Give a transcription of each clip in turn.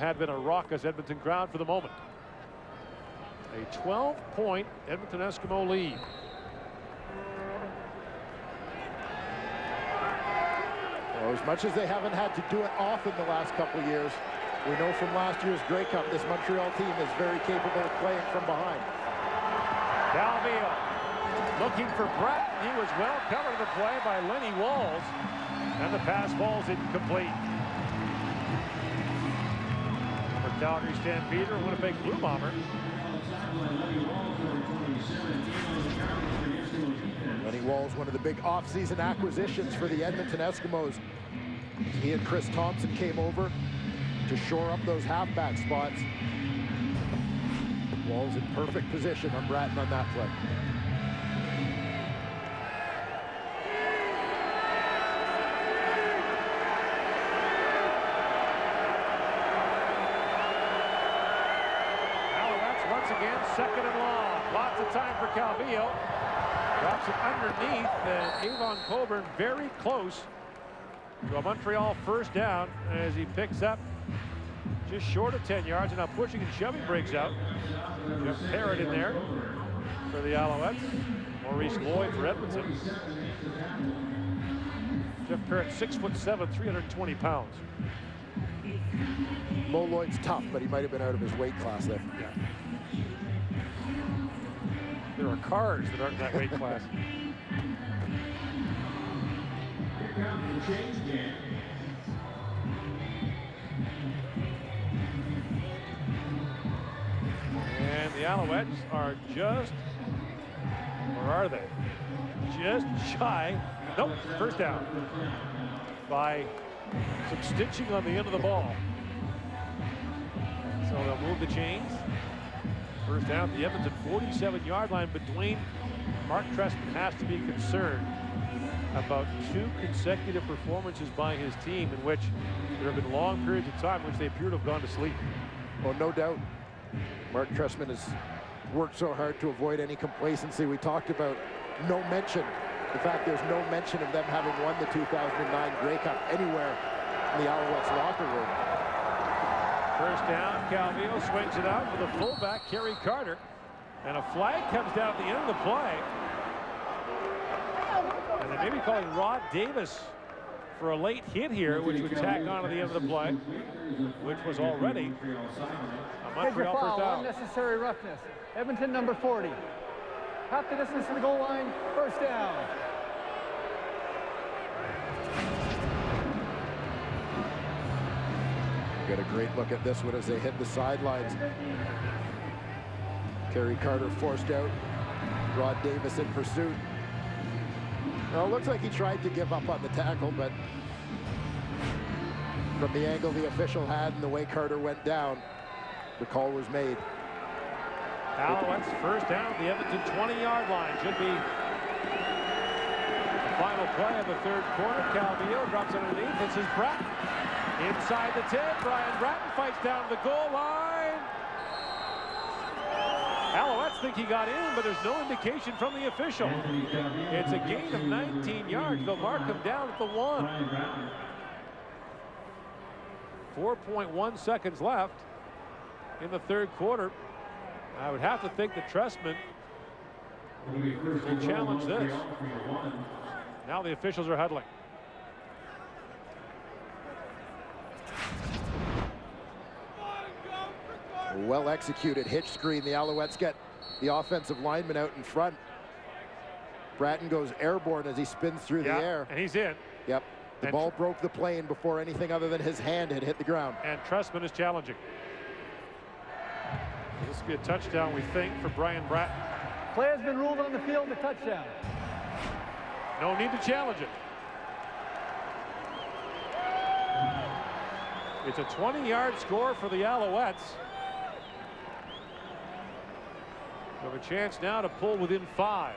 Had been a raucous Edmonton crowd for the moment. A 12-point Edmonton Eskimo lead. Well, as much as they haven't had to do it often the last couple of years, we know from last year's Grey Cup this Montreal team is very capable of playing from behind. Calvillo looking for Brett. He was well covered in the play by Lenny Walls, and the pass falls incomplete. For Calgary Stampeder, Winnipeg Blue Bomber. Lenny Walls, one of the big off-season acquisitions for the Edmonton Eskimos. He and Chris Thompson came over to shore up those halfback spots. Walls in perfect position on Bratton on that play. Alouettes once again second and long. Lots of time for Calvillo. Drops it underneath, and Avon Coburn very close to a Montreal first down as he picks up just short of 10 yards, and now pushing and shoving breaks out. Jeff Parrott in there for the Alouettes. Maurice Lloyd for Edmonton. Jeff Parrott, 6'7", 320 pounds. Mo Lloyd's tough, but he might have been out of his weight class there. Yeah. There are cars that aren't in that weight class. And the Alouettes are just, where are they? Just shy. Nope, first down. By some stitching on the end of the ball. So they'll move the chains. First down at the Edmonton 47-yard line, but Dwayne Mark Trestman has to be concerned about 2 consecutive performances by his team in which there have been long periods of time in which they appear to have gone to sleep. Well, no doubt. Mark Trestman has worked so hard to avoid any complacency. We talked about no mention. In fact, there's no mention of them having won the 2009 Grey Cup anywhere in the Alouettes locker room. First down, Calvillo swings it out for the fullback, Kerry Carter. And a flag comes down at the end of the play. And they may be calling Rod Davis for a late hit here, which would tack on to the end of the play, which was already a Montreal first down. Unnecessary roughness. Edmonton number 40. Half the distance to the goal line, first down. Get a great look at this one as they hit the sidelines. Kerry Carter forced out. Rod Davis in pursuit. Well, it looks like he tried to give up on the tackle, but from the angle the official had and the way Carter went down, the call was made. Alouettes first down at the Edmonton 20-yard line. Should be the final play of the third quarter. Calvillo drops underneath. This is Bratton. Inside the 10, Brian Bratton fights down to the goal line. Alouettes think he got in, but there's no indication from the official. It's a gain of 19 yards. They'll mark him down at the 1. 4.1 seconds left in the third quarter. I would have to think that Trestman will challenge this. Now the officials are huddling. Well executed hitch screen. The Alouettes get the offensive lineman out in front. Bratton goes airborne as he spins through the air. And he's in. Yep. The ball broke the plane before anything other than his hand had hit the ground. And Trestman is challenging. This will be a touchdown, we think, for Brian Bratton. Play has been ruled on the field a touchdown. No need to challenge it. It's a 20-yard score for the Alouettes. We have a chance now to pull within 5.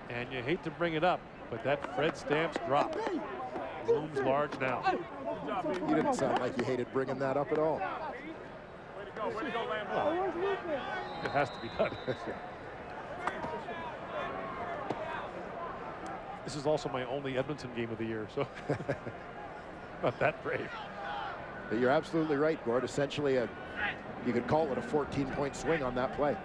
And you hate to bring it up, but that Fred Stamps drop looms large now. You didn't sound like you hated bringing that up at all. Way to go, Lamb. It has to be done. This is also my only Edmonton game of the year, so not that brave. But you're absolutely right, Gord. Essentially, you could call it a 14-point swing on that play.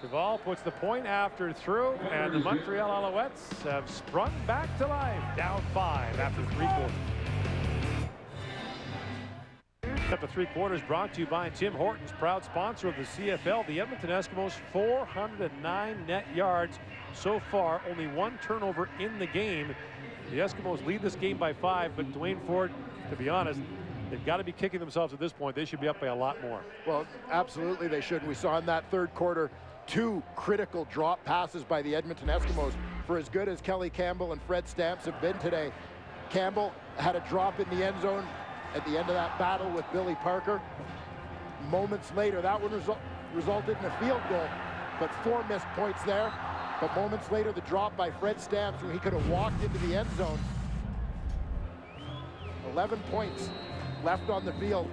Duvall puts the point after through, and the Montreal Alouettes have sprung back to life, down 5 after 3 quarters. After 3 quarters, brought to you by Tim Hortons, proud sponsor of the CFL. The Edmonton Eskimos, 409 net yards so far, only 1 turnover in the game. The Eskimos lead this game by 5, but Dwayne Ford, to be honest, they've got to be kicking themselves at this point. They should be up by a lot more. Well, absolutely they should. We saw in that 3rd quarter 2 critical drop passes by the Edmonton Eskimos. For as good as Kelly Campbell and Fred Stamps have been today, Campbell had a drop in the end zone at the end of that battle with Billy Parker. Moments later, that one resulted in a field goal, but 4 missed points there. But moments later, the drop by Fred Stamps when he could have walked into the end zone. 11 points left on the field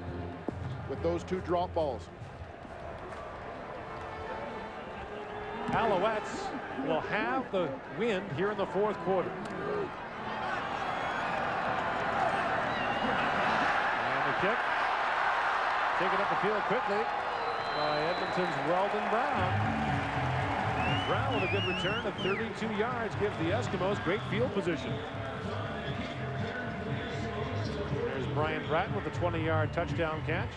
with those 2 drop balls. Alouettes will have the win here in the 4th quarter. And the kick taken up the field quickly by Edmonton's Weldon Brown. Brown with a good return of 32 yards gives the Eskimos great field position. There's Brian Bratton with a 20-yard touchdown catch.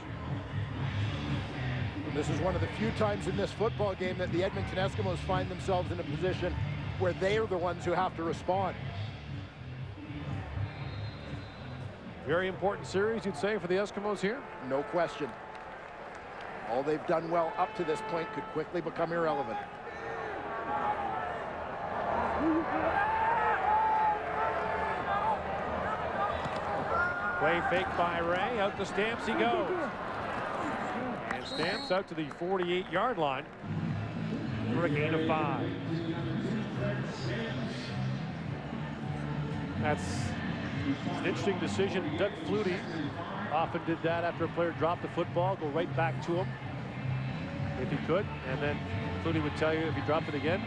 This is one of the few times in this football game that the Edmonton Eskimos find themselves in a position where they are the ones who have to respond. Very important series, you'd say, for the Eskimos here? No question. All they've done well up to this point could quickly become irrelevant. Play fake by Ray. Out to Stamps he goes. And Stamps out to the 48-yard line for a gain of 5. That's an interesting decision. Doug Flutie often did that after a player dropped the football, go right back to him if he could. And then Flutie would tell you if he dropped it again,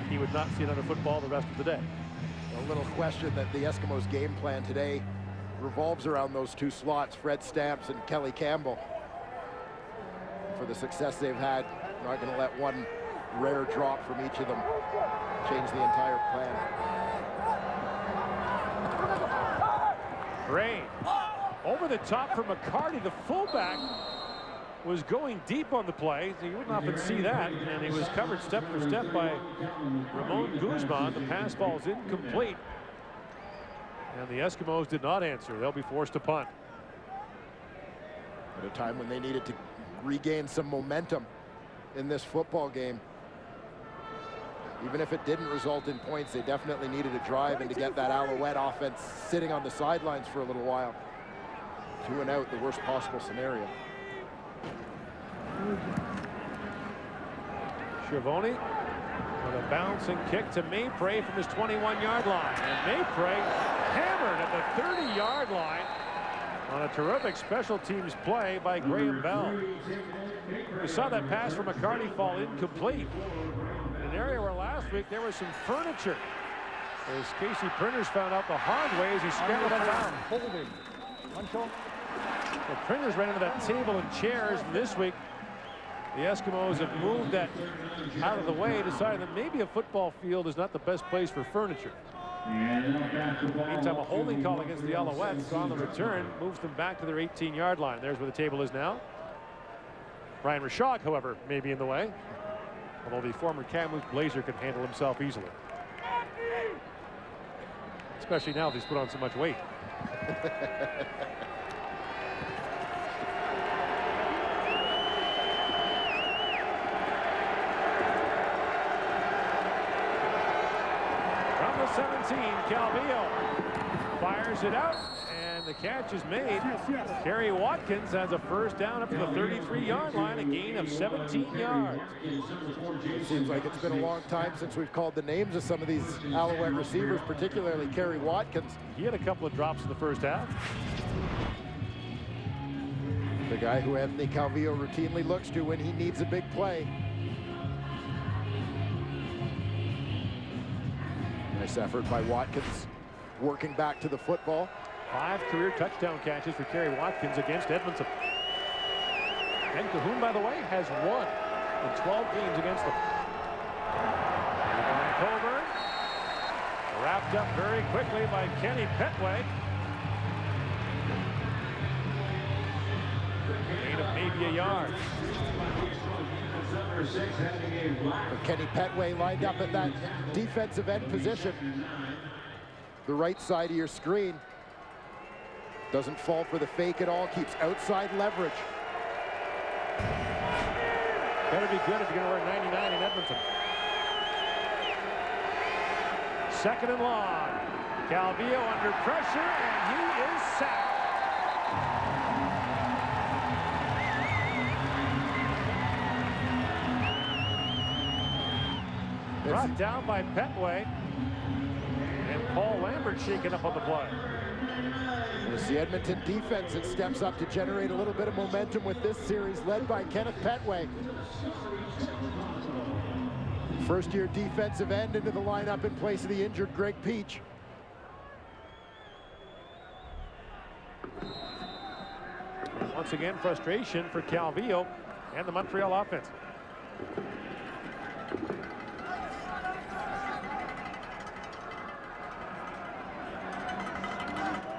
he would not see another football the rest of the day. A little question that the Eskimos' game plan today revolves around those 2 slots, Fred Stamps and Kelly Campbell. For the success they've had, not going to let one rare drop from each of them change the entire plan. Ray over the top for McCarty. The fullback was going deep on the play. You wouldn't often see that, and he was covered step for step by Ramon Guzman. The pass ball is incomplete, and the Eskimos did not answer. They'll be forced to punt. At a time when they needed to regain some momentum in this football game. Even if it didn't result in points, they definitely needed a drive and to get that Alouette offense sitting on the sidelines for a little while. 2 and out, the worst possible scenario. Schiavone with a bouncing kick to Maypray from his 21-yard line. And Maypray hammered at the 30-yard line on a terrific special teams play by Graham Bell. We saw that pass from McCarty fall incomplete. In an area where last week there was some furniture, as Casey Printers found out the hard way as he scrambled out of bounds. Holding. Until The Printers ran into that table and chairs, and this week the Eskimos have moved that out of the way, decided that maybe a football field is not the best place for furniture. Meantime, a holding call against the Alouettes on the return moves them back to their 18-yard line. There's where the table is now. Brian Rashog, however, may be in the way, although the former Kamloops Blazer can handle himself easily, especially now that he's put on so much weight. From the 17, Calvillo fires it out, and the catch is made. Kerry Watkins has a first down up to the 33-yard line, a gain of 17 yards. It seems like it's been a long time since we've called the names of some of these Alouette receivers, particularly Kerry Watkins. He had a couple of drops in the first half. The guy who Anthony Calvillo routinely looks to when he needs a big play. Nice effort by Watkins. working back to the football. 5 career touchdown catches for Kerry Watkins against Edmonton. And Cahoon, by the way, has won in 12 games against them. Evan Coburn wrapped up very quickly by Kenny Petway. Gain of maybe a yard. Kenny Petway lined up at that defensive end position. The right side of your screen. Doesn't fall for the fake at all, keeps outside leverage. Better be good if you're going to wear 99 in Edmonton. Second and long. Calvillo under pressure, and he is sacked. Brought down by Petway. And Paul Lambert shaken up on the play. It's the Edmonton defense that steps up to generate a little bit of momentum with this series, led by Kenneth Petway. First-year defensive end into the lineup in place of the injured Greg Peach. And once again, frustration for Calvillo and the Montreal offense.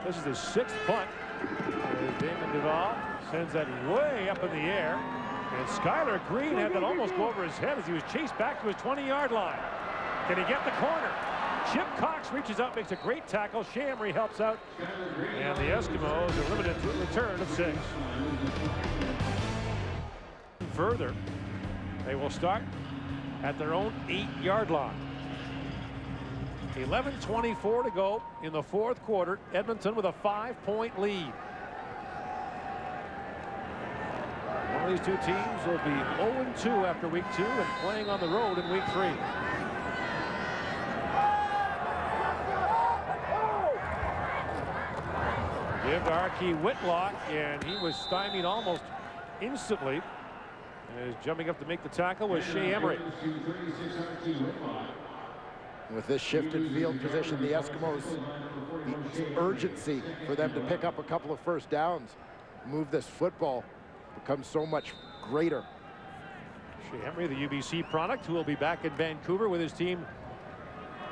This is his 6th punt. Damon Duval sends that way up in the air. And Skylar Green had that almost go over his head as he was chased back to his 20-yard line. Can he get the corner? Chip Cox reaches out, makes a great tackle. Shamry helps out. And the Eskimos are limited to a return of 6. Further, they will start at their own 8-yard line. 11:24 to go in the 4th quarter. Edmonton with a 5-point lead. One of these two teams will be 0-2 after week 2 and playing on the road in week 3. Give to Archie Whitlock, and he was stymied almost instantly. As jumping up to make the tackle was Shea Emery. With this shifted field position, the Eskimos, the urgency for them to pick up a couple of first downs, move this football, becomes so much greater. Shea Emery, the UBC product, who will be back in Vancouver with his team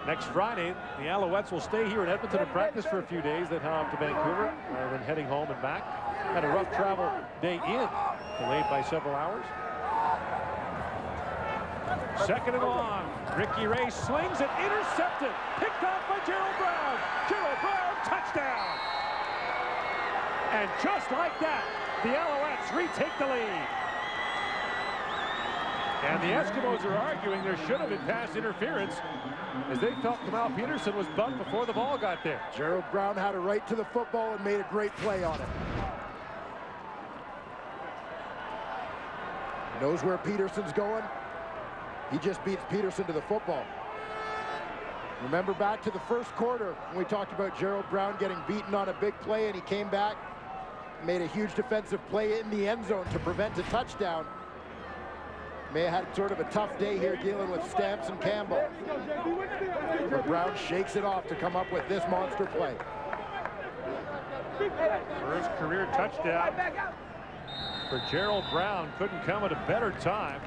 next Friday. The Alouettes will stay here in Edmonton and practice for a few days, then head off to Vancouver rather than heading home and back. Had a rough travel day in, delayed by several hours. Second and long. Ricky Ray slings it, intercepted, picked off by Gerald Brown. Gerald Brown, touchdown. And just like that, the Alouettes retake the lead. And the Eskimos are arguing there should have been pass interference, as they felt Kamal Peterson was bumped before the ball got there. Gerald Brown had a right to the football and made a great play on it. Knows where Peterson's going. He just beats Peterson to the football. Remember back to the 1st quarter when we talked about Gerald Brown getting beaten on a big play, and he came back, made a huge defensive play in the end zone to prevent a touchdown. May have had sort of a tough day here dealing with Stamps and Campbell. But Brown shakes it off to come up with this monster play. First career touchdown for Gerald Brown. Couldn't come at a better time,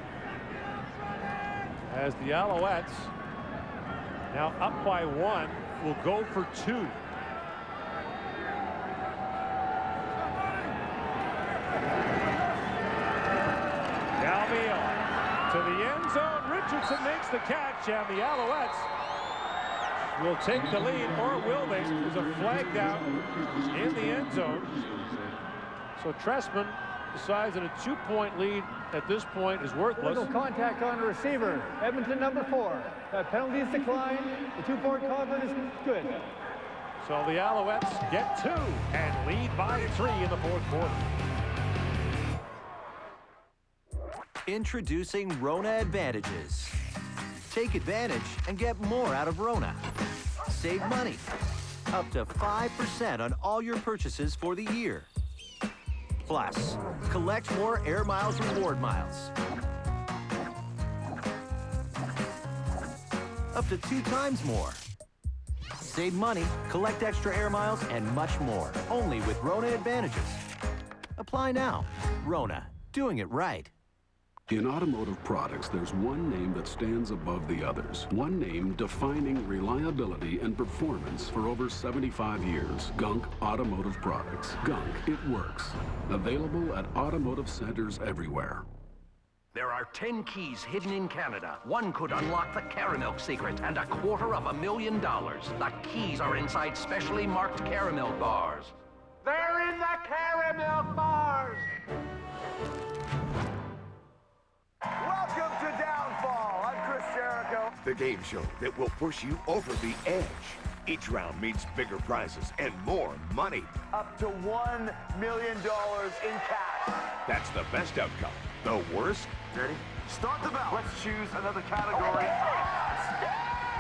as the Alouettes, now up by 1, will go for 2. Calvillo to the end zone. Richardson makes the catch, and the Alouettes will take the lead, or will they? There's a flag down in the end zone. So Trestman decides that a 2-point lead at this point is worthless. Illegal contact on the receiver. Edmonton number 4. Penalties decline. The 2-point convert is good. So the Alouettes get 2 and lead by 3 in the 4th quarter. Introducing Rona Advantages. Take advantage and get more out of Rona. Save money. Up to 5% on all your purchases for the year. Plus, collect more Air Miles reward miles. Up to 2 times more. Save money, collect extra air miles, and much more. Only with Rona Advantages. Apply now. Rona, doing it right. In automotive products, there's one name that stands above the others. One name defining reliability and performance for over 75 years. Gunk Automotive Products. Gunk, it works. Available at automotive centers everywhere. There are 10 keys hidden in Canada. One could unlock the caramel secret and $250,000. The keys are inside specially marked caramel bars. They're in the caramel bars! Welcome to Downfall. I'm Chris Jericho. The game show that will push you over the edge. Each round means bigger prizes and more money. Up to $1 million in cash. That's the best outcome. The worst? Ready? Start the bell. Let's choose another category.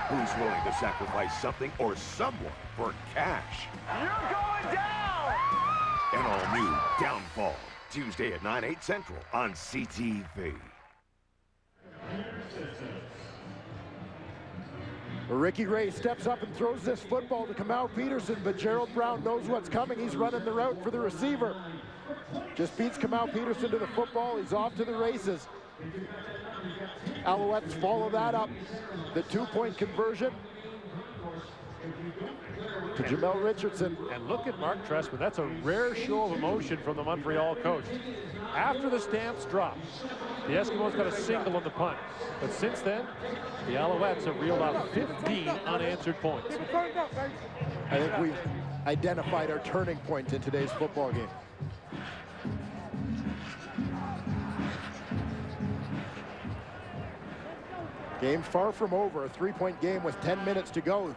Who's willing to sacrifice something or someone for cash? You're going down! An all-new Downfall. Tuesday at 9/8 Central on CTV. Ricky Ray steps up and throws this football to Kamau Peterson, but Gerald Brown knows what's coming. He's running the route for the receiver. Just beats Kamau Peterson to the football. He's off to the races. Alouettes follow that up. The two-point conversion to Jamel Richardson. And look at Mark Trestman. That's a rare show of emotion from the Montreal coach. After the stamps dropped, the Eskimos got a single on the punt. But since then, the Alouettes have reeled out 15 unanswered points. I think we've identified our turning point in today's football game. Game far from over. A three-point game with 10 minutes to go.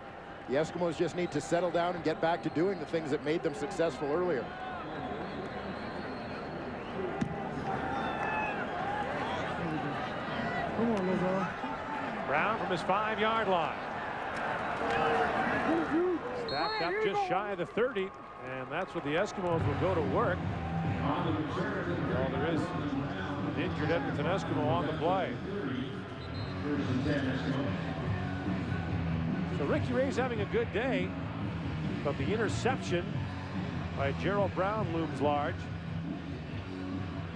The Eskimos just need to settle down and get back to doing the things that made them successful earlier. Brown from his 5-yard line. Stacked up just shy of the 30, and that's what the Eskimos will go to work. Well, there is an injured Edmonton Eskimo on the play. So Ricky Ray's having a good day, but the interception by Gerald Brown looms large.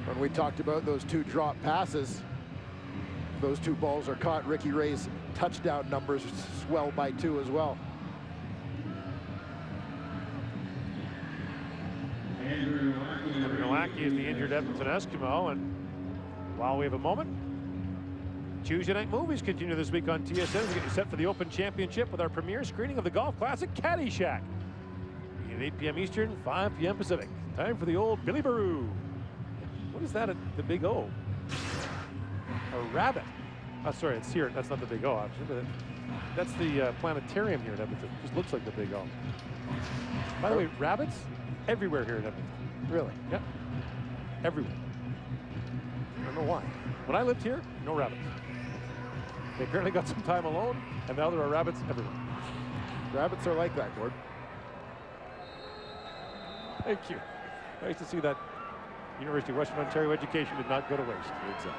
When we talked about those two drop passes, those two balls are caught. Ricky Ray's touchdown numbers swell by 2 as well. Andrew Nowacki is the injured Edmonton Eskimo, and while we have a moment, Tuesday Night Movies continue this week on TSN. We get you set for the Open Championship with our premiere screening of the golf classic Caddyshack. At 8 p.m. Eastern, 5 p.m. Pacific. Time for the old Billy Baroo. What is that at the Big O? A rabbit. Oh, sorry, it's here. That's not the Big O option. That's the planetarium here in Edmonton. Just looks like the Big O. By the way, rabbits everywhere here in Edmonton. Really? Yep. Everywhere. I don't know why. When I lived here, no rabbits. They apparently got some time alone, and now there are rabbits everywhere. Rabbits are like that, Gord. Thank you. Nice to see that University of Western Ontario education did not go to waste. Exactly.